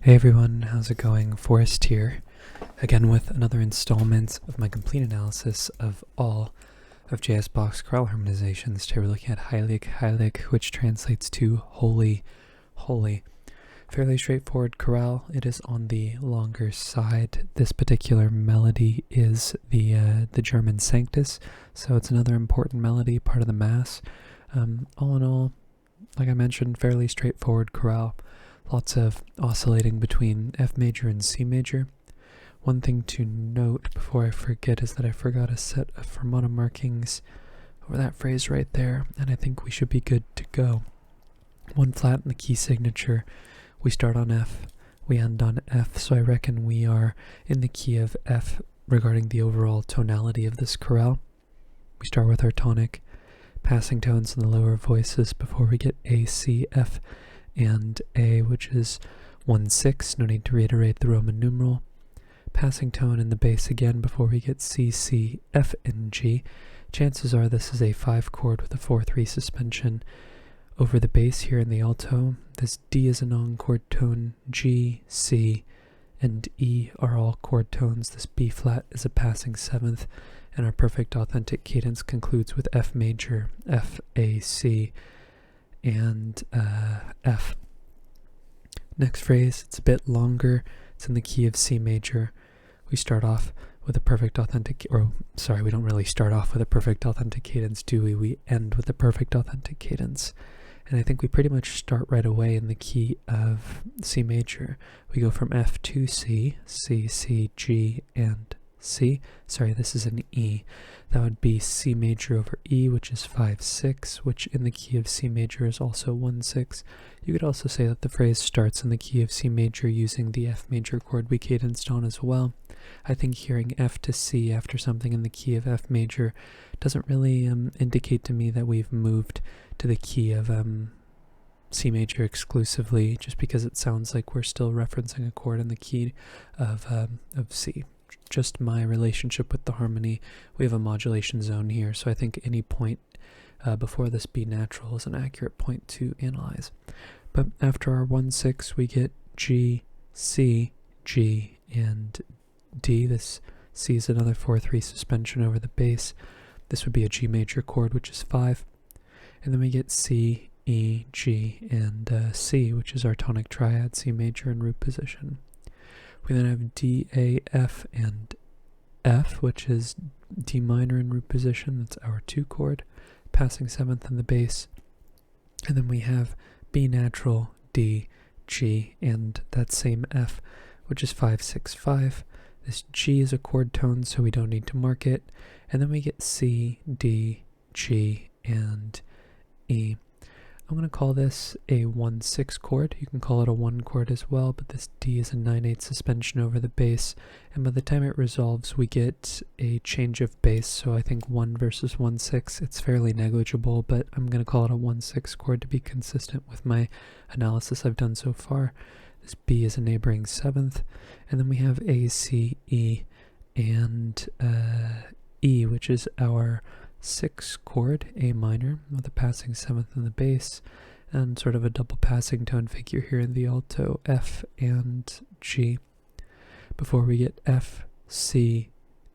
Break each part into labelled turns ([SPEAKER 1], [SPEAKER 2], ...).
[SPEAKER 1] Hey everyone, how's it going? Forrest here, again with another installment of my complete analysis of all of Bach's chorale harmonizations. Today we're looking at Heilig, which translates to holy, holy. Fairly straightforward chorale. It is on the longer side. This particular melody is the German Sanctus, so it's another important melody, part of the Mass. All in all, like I mentioned, fairly straightforward chorale. Lots of oscillating between F major and C major. One thing to note before I forget is that I forgot a set of fermata markings over that phrase right there, and I think we should be good to go. One flat in the key signature. We start on F, we end on F, so I reckon we are in the key of F regarding the overall tonality of this chorale. We start with our tonic, passing tones in the lower voices before we get A, C, F, and A, which is 1-6, no need to reiterate the Roman numeral. Passing tone in the bass again before we get C, C, F, and G. Chances are this is a 5 chord with a 4-3 suspension over the bass here in the alto. This D is a non-chord tone, G, C, and E are all chord tones. This B flat is a passing 7th, and our perfect authentic cadence concludes with F major, F, A, C, and F. Next phrase, it's a bit longer. It's in the key of C major. We start off with a perfect authentic, we don't really start off with a perfect authentic cadence, do we? We end with a perfect authentic cadence. And I think we pretty much start right away in the key of C major. We go from F to C, C, C, G, and C. Sorry, this is an E. That would be C major over E, which is 5-6, which in the key of C major is also 1-6. You could also say that the phrase starts in the key of C major using the F major chord we cadenced on as well. I think hearing F to C after something in the key of F major doesn't really indicate to me that we've moved to the key of C major exclusively, just because it sounds like we're still referencing a chord in the key of C. Just my relationship with the harmony. We have a modulation zone here, so I think any point before this B natural is an accurate point to analyze. But after our 1-6, we get G, C, G, and D. This C is another 4-3 suspension over the bass. This would be a G major chord, which is 5. And then we get C, E, G, and C, which is our tonic triad, C major in root position. We then have D, A, F, and F, which is D minor in root position. That's our 2 chord, passing 7th in the bass. And then we have B natural, D, G, and that same F, which is 5-6-5. This G is a chord tone, so we don't need to mark it. And then we get C, D, G, and E. I'm going to call this a 1-6 chord. You can call it a 1 chord as well, but this D is a 9-8 suspension over the bass, and by the time it resolves, we get a change of bass, so I think 1 versus 1-6, it's fairly negligible, but I'm going to call it a 1-6 chord to be consistent with my analysis I've done so far. This B is a neighboring 7th, and then we have A, C, E, and E, which is our 6 chord, A minor, with a passing 7th in the bass, and sort of a double passing tone figure here in the alto, F and G, before we get F, C,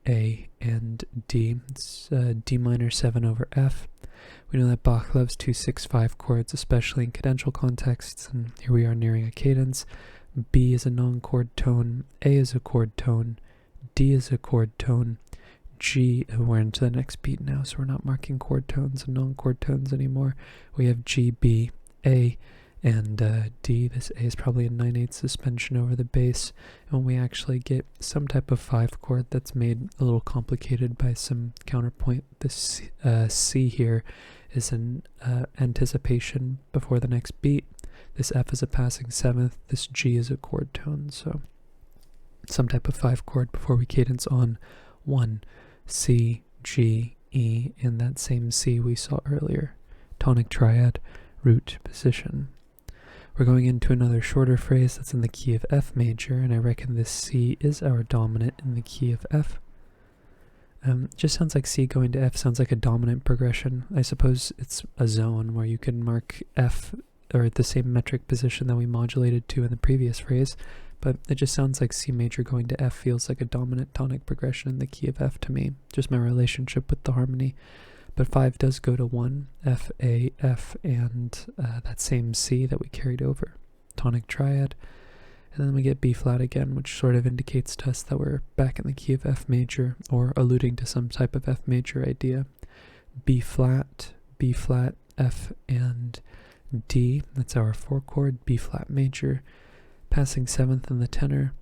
[SPEAKER 1] A, and D. It's D minor 7 over F. We know that Bach loves 2-6-5 chords, especially in cadential contexts, and here we are nearing a cadence. B is a non-chord tone, A is a chord tone, D is a chord tone, G, we're into the next beat now, so we're not marking chord tones and non-chord tones anymore. We have G, B, A, and D. This A is probably a 9-8 suspension over the bass, and we actually get some type of 5 chord that's made a little complicated by some counterpoint. This C here is an anticipation before the next beat. This F is a passing 7th, this G is a chord tone, so some type of 5 chord before we cadence on 1, C, G, E, and that same C we saw earlier. Tonic triad, root position. We're going into another shorter phrase that's in the key of F major, and I reckon this C is our dominant in the key of F. Just sounds like C going to F sounds like a dominant progression. I suppose it's a zone where you can mark F or the same metric position that we modulated to in the previous phrase, but it just sounds like C major going to F feels like a dominant tonic progression in the key of F to me, just my relationship with the harmony. But 5 does go to 1, F, A, F, and that same C that we carried over, tonic triad. And then we get B flat again, which sort of indicates to us that we're back in the key of F major, or alluding to some type of F major idea. B flat, F, and D, that's our 4 chord, B flat major, passing 7th in the tenor,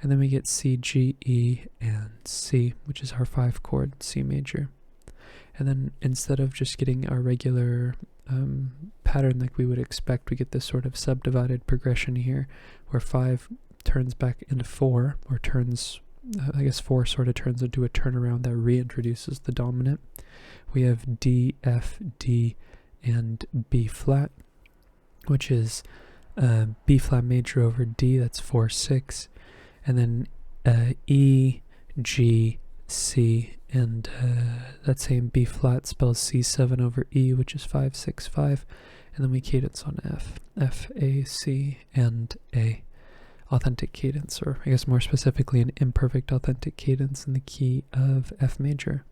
[SPEAKER 1] and then we get C, G, E, and C, which is our 5 chord, C major. And then instead of just getting our regular pattern like we would expect, we get this sort of subdivided progression here, where 5 turns back into 4, or turns, I guess 4 sort of turns into a turnaround that reintroduces the dominant. We have D, F, D, and B flat, which is B flat major over D, that's 4, 6, and then E, G, C, and that same B flat spells C7 over E, which is 5, 6, 5, and then we cadence on F, F, A, C, and A. Authentic cadence, or I guess more specifically an imperfect authentic cadence in the key of F major.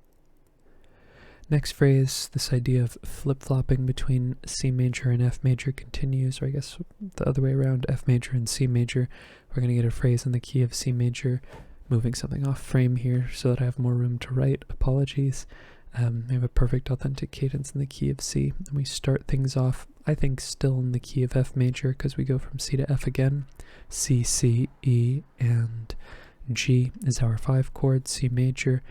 [SPEAKER 1] Next phrase, this idea of flip-flopping between C major and F major continues, or I guess the other way around, F major and C major. We're going to get a phrase in the key of C major, moving something off frame here so that I have more room to write. Apologies. We have a perfect authentic cadence in the key of C, and we start things off, I think, still in the key of F major, because we go from C to F again. C, C, E, and G is our 5 chord, C major.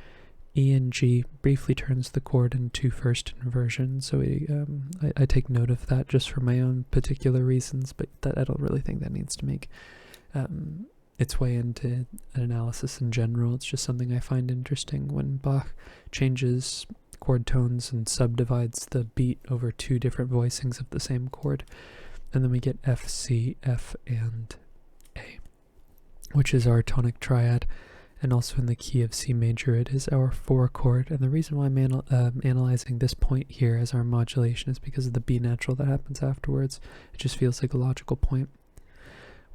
[SPEAKER 1] E and G briefly turns the chord into first inversion, so I take note of that just for my own particular reasons, but I don't really think that needs to make its way into an analysis in general. It's just something I find interesting when Bach changes chord tones and subdivides the beat over 2 different voicings of the same chord. And then we get F, C, F, and A, which is our tonic triad. And also in the key of C major, it is our 4 chord. And the reason why I'm analyzing this point here as our modulation is because of the B natural that happens afterwards. It just feels like a logical point.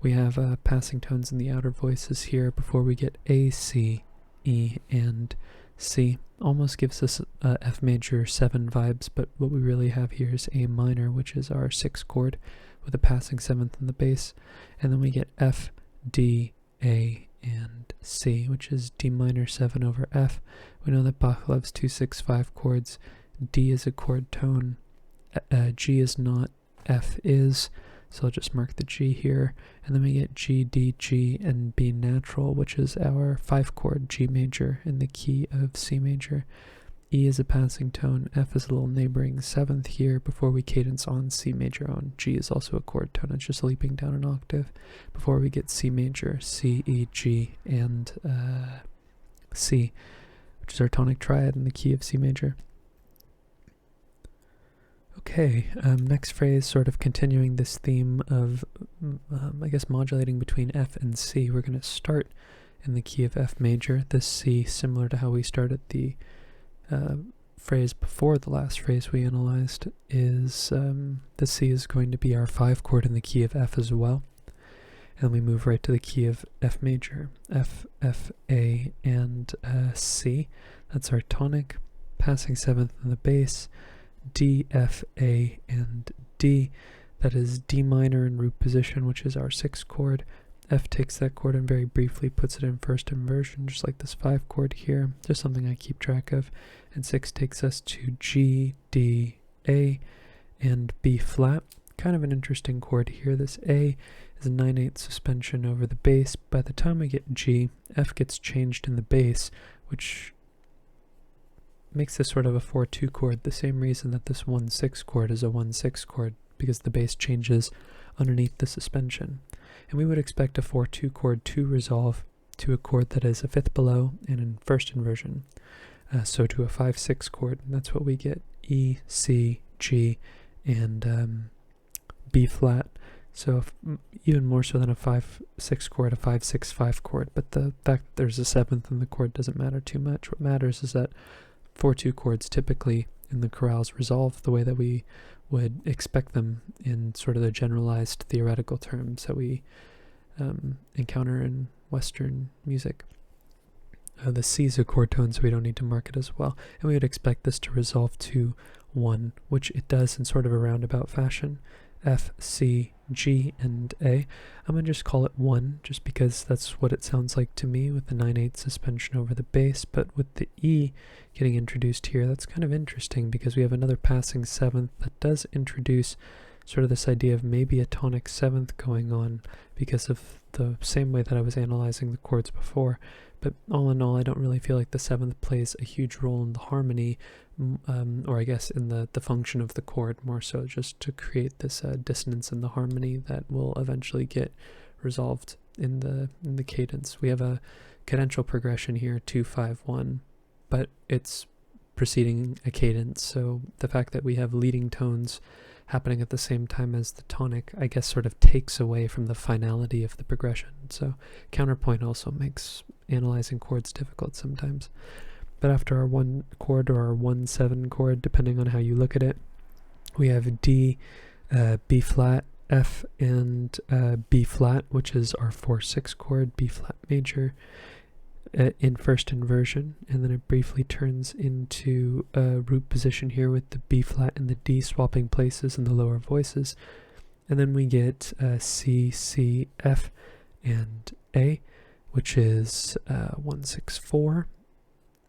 [SPEAKER 1] We have passing tones in the outer voices here before we get A, C, E, and C. Almost gives us F major 7 vibes, but what we really have here is A minor, which is our 6 chord, with a passing 7th in the bass. And then we get F, D, A, and C, which is D minor 7 over F. We know that Bach loves 2, 6, 5 chords. D is a chord tone. G is not, F is. So I'll just mark the G here. And then we get G, D, G, and B natural, which is our 5 chord, G major, in the key of C major. E is a passing tone. F is a little neighboring 7th here before we cadence on C major on. G is also a chord tone. It's just leaping down an octave before we get C major, C, E, G, and C, which is our tonic triad in the key of C major. Okay, next phrase, sort of continuing this theme of, I guess, modulating between F and C. We're going to start in the key of F major. This C, similar to how we started the phrase before the last phrase we analyzed, is the C is going to be our 5 chord in the key of F as well. And we move right to the key of F major, F, F, A, and C. That's our tonic, passing 7th in the bass, D, F, A, and D. That is D minor in root position, which is our 6 chord. F takes that chord and very briefly puts it in first inversion, just like this 5 chord here, just something I keep track of. And 6 takes us to G, D, A, and B flat. Kind of an interesting chord here. This A is a 9/8 suspension over the bass. By the time we get G, F gets changed in the bass, which makes this sort of a 4/2 chord, the same reason that this 1/6 chord is a 1/6 chord, because the bass changes underneath the suspension. And we would expect a 4/2 chord to resolve to a chord that is a 5th below and in first inversion. So to a 5/6 chord, and that's what we get, E, C, G, and B flat. So even more so than a 5/6 chord, a 5/6 5 chord. But the fact that there's a 7th in the chord doesn't matter too much. What matters is that 4/2 chords typically in the chorales resolve the way that we would expect them in sort of the generalized theoretical terms that we encounter in Western music. The C is a chord tone, so we don't need to mark it as well. And we would expect this to resolve to 1, which it does in sort of a roundabout fashion. F, C, G, and A. I'm going to just call it 1, just because that's what it sounds like to me with the 9/8 suspension over the bass. But with the E getting introduced here, that's kind of interesting because we have another passing 7th that does introduce sort of this idea of maybe a tonic 7th going on because of the same way that I was analyzing the chords before. But all in all, I don't really feel like the 7th plays a huge role in the harmony, or I guess in the function of the chord, more so just to create this dissonance in the harmony that will eventually get resolved in the cadence. We have a cadential progression here, 2-5-1, but it's preceding a cadence, so the fact that we have leading tones happening at the same time as the tonic, I guess, sort of takes away from the finality of the progression. So counterpoint also makes analyzing chords difficult sometimes. But after our 1 chord or our 1-7 chord, depending on how you look at it, we have D, B flat, F, and B flat, which is our 4/6 chord, B flat major, in first inversion, and then it briefly turns into a root position here with the B flat and the D swapping places in the lower voices, and then we get C, C, F, and A, which is 1-6-4,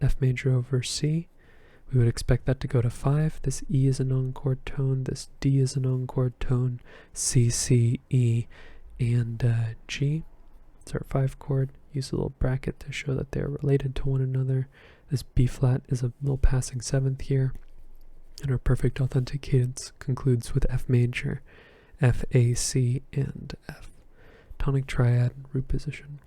[SPEAKER 1] F major over C. We would expect that to go to 5. This E is a non-chord tone, this D is a non-chord tone, C, C, E, and G. It's our 5 chord. Use a little bracket to show that they're related to one another. This B flat is a little passing 7th here. And our perfect authentic cadence concludes with F major, F, A, C, and F. Tonic triad, root position.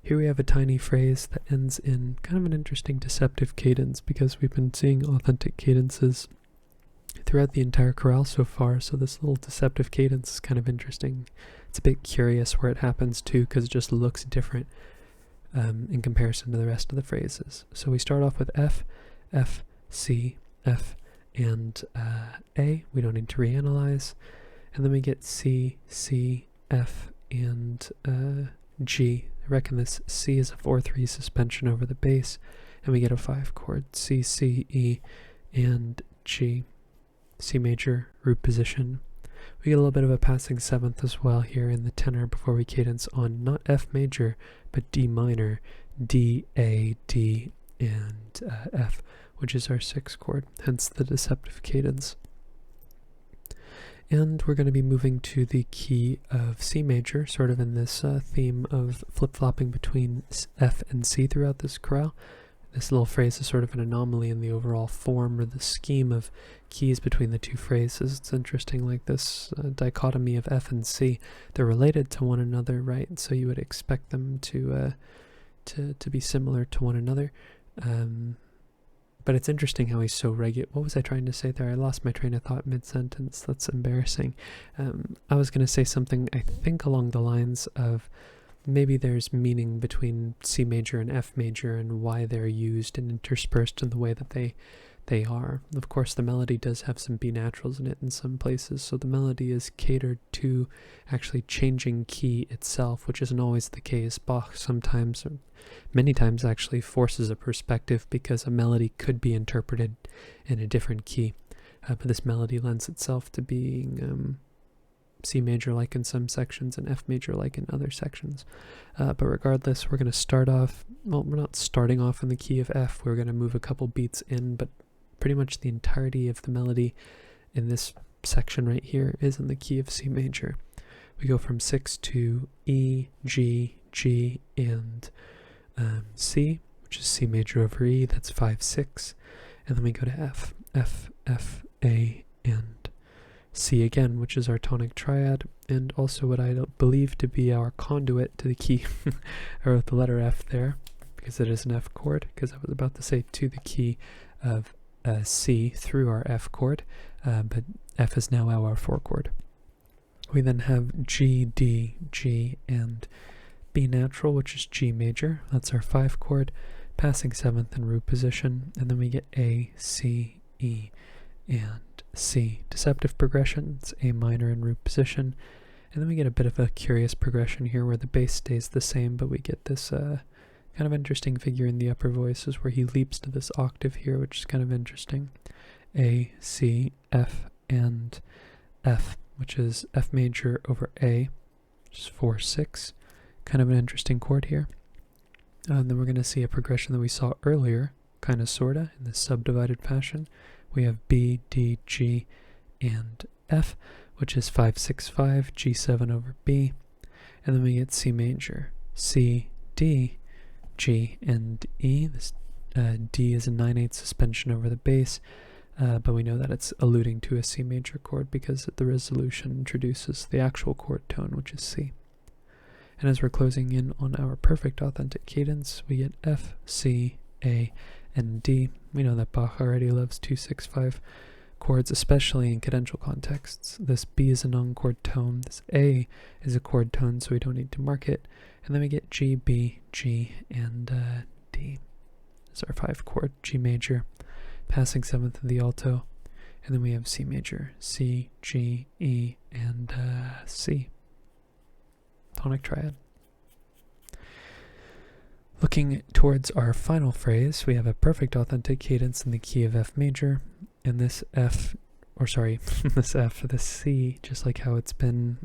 [SPEAKER 1] Here we have a tiny phrase that ends in kind of an interesting deceptive cadence because we've been seeing authentic cadences throughout the entire chorale so far, so this little deceptive cadence is kind of interesting. It's a bit curious where it happens too because it just looks different in comparison to the rest of the phrases. So we start off with F, F, C, F, and A. We don't need to reanalyze. And then we get C, C, F, and G. I reckon this C is a 4/3 suspension over the bass, and we get a 5 chord, C, C, E, and G. C major, root position. We get a little bit of a passing 7th as well here in the tenor before we cadence on not F major, but D minor, D, A, D, and F, which is our 6 chord, hence the deceptive cadence. And we're going to be moving to the key of C major, sort of in this theme of flip-flopping between F and C throughout this chorale. This little phrase is sort of an anomaly in the overall form or the scheme of keys between the two phrases. It's interesting, like this dichotomy of F and C. They're related to one another, right? So you would expect them to be similar to one another. But it's interesting how he's so regular. What was I trying to say there? I lost my train of thought mid-sentence. That's embarrassing. I was going to say something, I think, along the lines of maybe there's meaning between C major and F major and why they're used and interspersed in the way that they are. Of course, the melody does have some B naturals in it in some places, so the melody is catered to actually changing key itself, which isn't always the case. Bach sometimes, or many times actually, forces a perspective because a melody could be interpreted in a different key. But this melody lends itself to being C major like in some sections and F major like in other sections. But regardless, we're going to start off, well, we're not starting off in the key of F, we're going to move a couple beats in, but pretty much the entirety of the melody in this section right here is in the key of C major. We go from 6 to E, G, G, and C, which is C major over E, that's 5/6, and then we go to F, F, F, A, and C again, which is our tonic triad, and also what I believe to be our conduit to the key. I wrote the letter F there because it is an F chord, because I was about to say to the key of C through our F chord, but F is now our 4 chord. We then have G, D, G, and B natural, which is G major. That's our 5 chord. passing 7th in root position, and then we get A, C, E, and C. Deceptive progressions, A minor in root position, and then we get a bit of a curious progression here where the bass stays the same, but we get this kind of interesting figure in the upper voices where he leaps to this octave here, which is kind of interesting. A, C, F, and F, which is F major over A, which is 4-6. Kind of an interesting chord here. And then we're going to see a progression that we saw earlier, kind of sorta, in this subdivided fashion. We have B, D, G, and F, which is 5-6-5, G7 over B. And then we get C major, C, D, G, and E. This D is a 9/8 suspension over the bass, but we know that it's alluding to a C major chord because the resolution introduces the actual chord tone, which is C. And as we're closing in on our perfect authentic cadence, we get F, C, A, and D. We know that Bach already loves 2-6-5 chords, especially in cadential contexts. This B is a non-chord tone. This A is a chord tone, so we don't need to mark it. And then we get G, B, G, and D. It's our 5 chord, G major, passing 7th in the alto. And then we have C major, C, G, E, and C. Tonic triad. Looking towards our final phrase, we have a perfect authentic cadence in the key of F major, and this F, this C, just like how it's been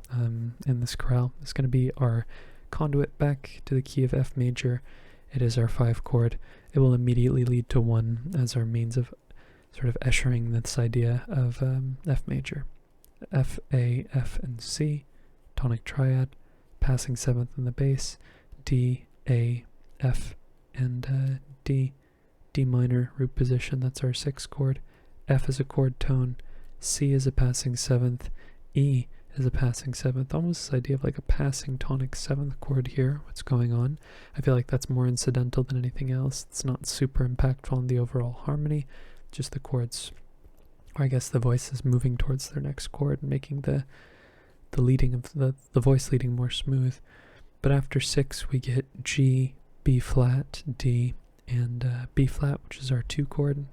[SPEAKER 1] in this chorale, is going to be our conduit back to the key of F major. It is our 5 chord. It will immediately lead to 1 as our means of sort of ushering this idea of F major. F, A, F, and C, tonic triad, passing 7th in the bass, D, A, F, and D. D minor, root position, that's our 6th chord. F is a chord tone, C is a passing 7th, E is a passing 7th, almost this idea of like a passing tonic 7th chord here, what's going on. I feel like that's more incidental than anything else. It's not super impactful on the overall harmony, just the chords, or I guess the voices moving towards their next chord and making the leading of the voice leading more smooth. But after 6 we get G, B flat, D, and B flat, which is our 2 chord.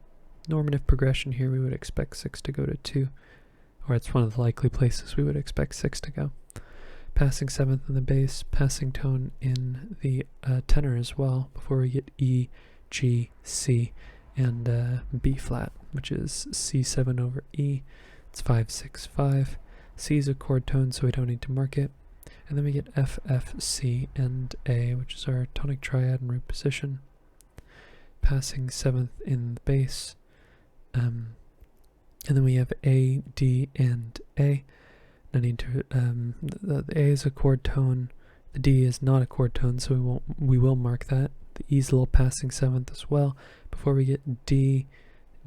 [SPEAKER 1] Normative progression here, we would expect 6 to go to 2, or it's one of the likely places we would expect 6 to go. Passing 7th in the bass, passing tone in the tenor as well, before we get E, G, C, and B flat, which is C7 over E. It's 5-6-5. C is a chord tone, so we don't need to mark it. And then we get F, F, C, and A, which is our tonic triad in root position. Passing 7th in the bass. And then we have A, D, and A. No need to, the A is a chord tone. The D is not a chord tone, so we will mark that. The E is a little passing 7th as well, before we get D,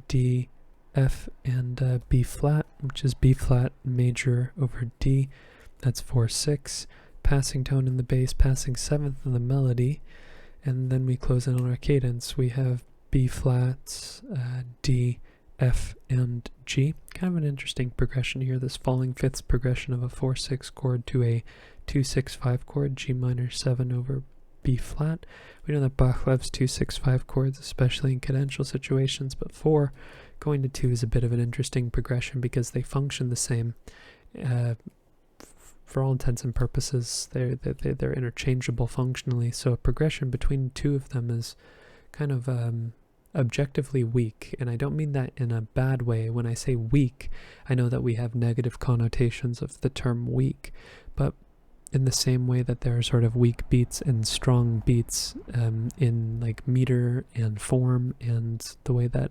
[SPEAKER 1] D, F, and B flat, which is B flat major over D. That's 4-6. Passing tone in the bass, passing 7th in the melody, and then we close in on our cadence. We have B flats, D, F, and G. Kind of an interesting progression here, this falling fifths progression of a 4-6 chord to a 2-6-5 chord, G minor 7 over B flat. We know that Bach loves 2-6-5 chords, especially in cadential situations, but 4 going to 2 is a bit of an interesting progression because they function the same. For all intents and purposes, they're interchangeable functionally, so a progression between 2 of them is kind of objectively weak, and I don't mean that in a bad way. When I say weak, I know that we have negative connotations of the term weak, but in the same way that there are sort of weak beats and strong beats in like meter and form, and the way that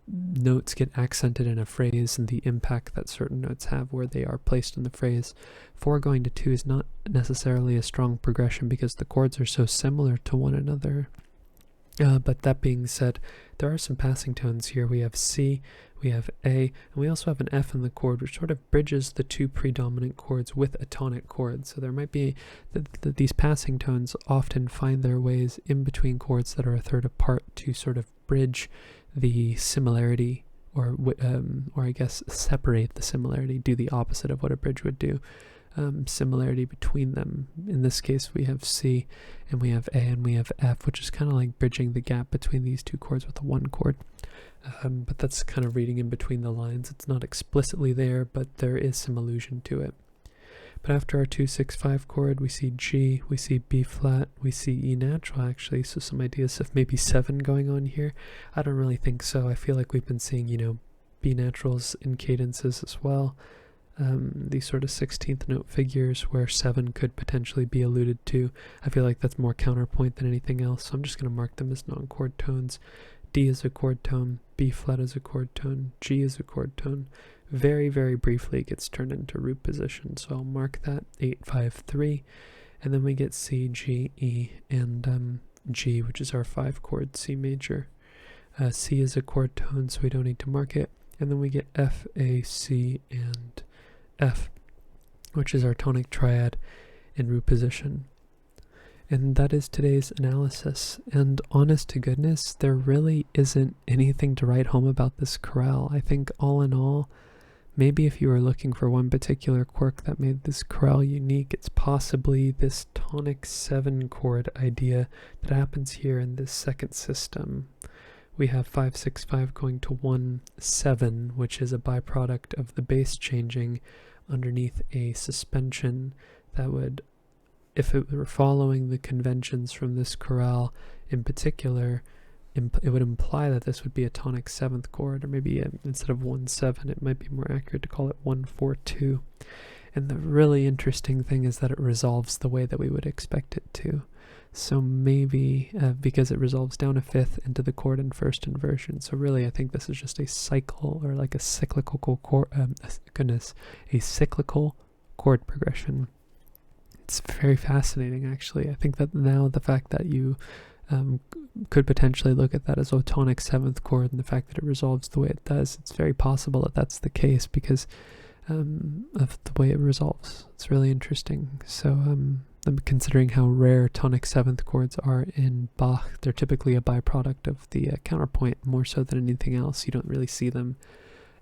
[SPEAKER 1] notes get accented in a phrase and the impact that certain notes have where they are placed in the phrase. 4 going to 2 is not necessarily a strong progression because the chords are so similar to one another. But that being said, there are some passing tones here. We have C, we have A, and we also have an F in the chord, which sort of bridges the 2 predominant chords with a tonic chord. So there might be these passing tones often find their ways in between chords that are a third apart to sort of bridge the similarity, or I guess separate the similarity, do the opposite of what a bridge would do. similarity between them. In this case, we have C, and we have A, and we have F, which is kind of like bridging the gap between these two chords with a one chord. But that's kind of reading in between the lines. It's not explicitly there, but there is some allusion to it. But after our 2-6-5 chord, we see G, we see B flat, we see E natural actually, so some ideas of maybe 7 going on here. I don't really think so. I feel like we've been seeing, you know, B naturals in cadences as well. These sort of 16th note figures where 7 could potentially be alluded to. I feel like that's more counterpoint than anything else, so I'm just going to mark them as non-chord tones. D is a chord tone, B flat is a chord tone, G is a chord tone. Very, very briefly it gets turned into root position, so I'll mark that 8-5-3, and then we get C, G, E, and G, which is our 5 chord C major. C is a chord tone, so we don't need to mark it, and then we get F, A, C, and F, which is our tonic triad in root position. And that is today's analysis, and honest to goodness, there really isn't anything to write home about this chorale. I think all in all, maybe if you were looking for one particular quirk that made this chorale unique, it's possibly this tonic 7 chord idea that happens here in this second system. We have 5-6-5 going to 1-7, which is a byproduct of the bass changing underneath a suspension that would, if it were following the conventions from this chorale in particular, it would imply that this would be a tonic 7th chord, or maybe instead of 1-7, it might be more accurate to call it 1-4-2. And the really interesting thing is that it resolves the way that we would expect it to. So maybe because it resolves down a 5th into the chord in first inversion. So really, I think this is just a cycle, or like a cyclical chord. A cyclical chord progression. It's very fascinating, actually. I think that now the fact that you could potentially look at that as a tonic 7th chord, and the fact that it resolves the way it does, it's very possible that that's the case because of the way it resolves. It's really interesting. So considering how rare tonic 7th chords are in Bach, they're typically a byproduct of the counterpoint more so than anything else. You don't really see them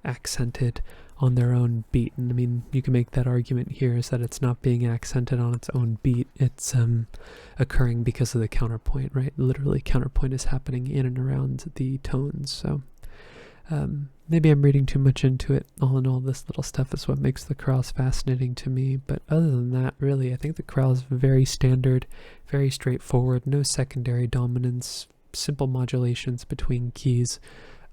[SPEAKER 1] accented on their own beat. And I mean, you can make that argument here, is that it's not being accented on its own beat, it's occurring because of the counterpoint, right? Literally, counterpoint is happening in and around the tones. So maybe I'm reading too much into it. All in all, this little stuff is what makes the chorales fascinating to me. But other than that, really, I think the chorale is very standard, very straightforward, no secondary dominance, simple modulations between keys,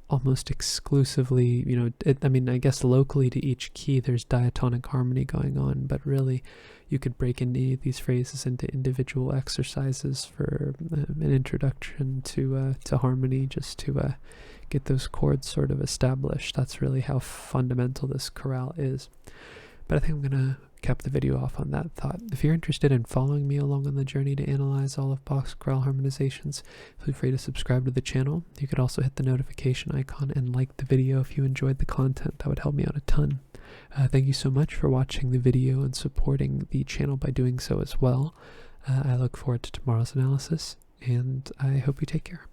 [SPEAKER 1] almost exclusively, you know, I mean, I guess locally to each key there's diatonic harmony going on, but really you could break any of these phrases into individual exercises for an introduction to harmony, just to get those chords sort of established. That's really how fundamental this chorale is. But I think I'm going to cap the video off on that thought. If you're interested in following me along on the journey to analyze all of Bach's chorale harmonizations, feel free to subscribe to the channel. You could also hit the notification icon and like the video if you enjoyed the content. That would help me out a ton. Thank you so much for watching the video and supporting the channel by doing so as well. I look forward to tomorrow's analysis, and I hope you take care.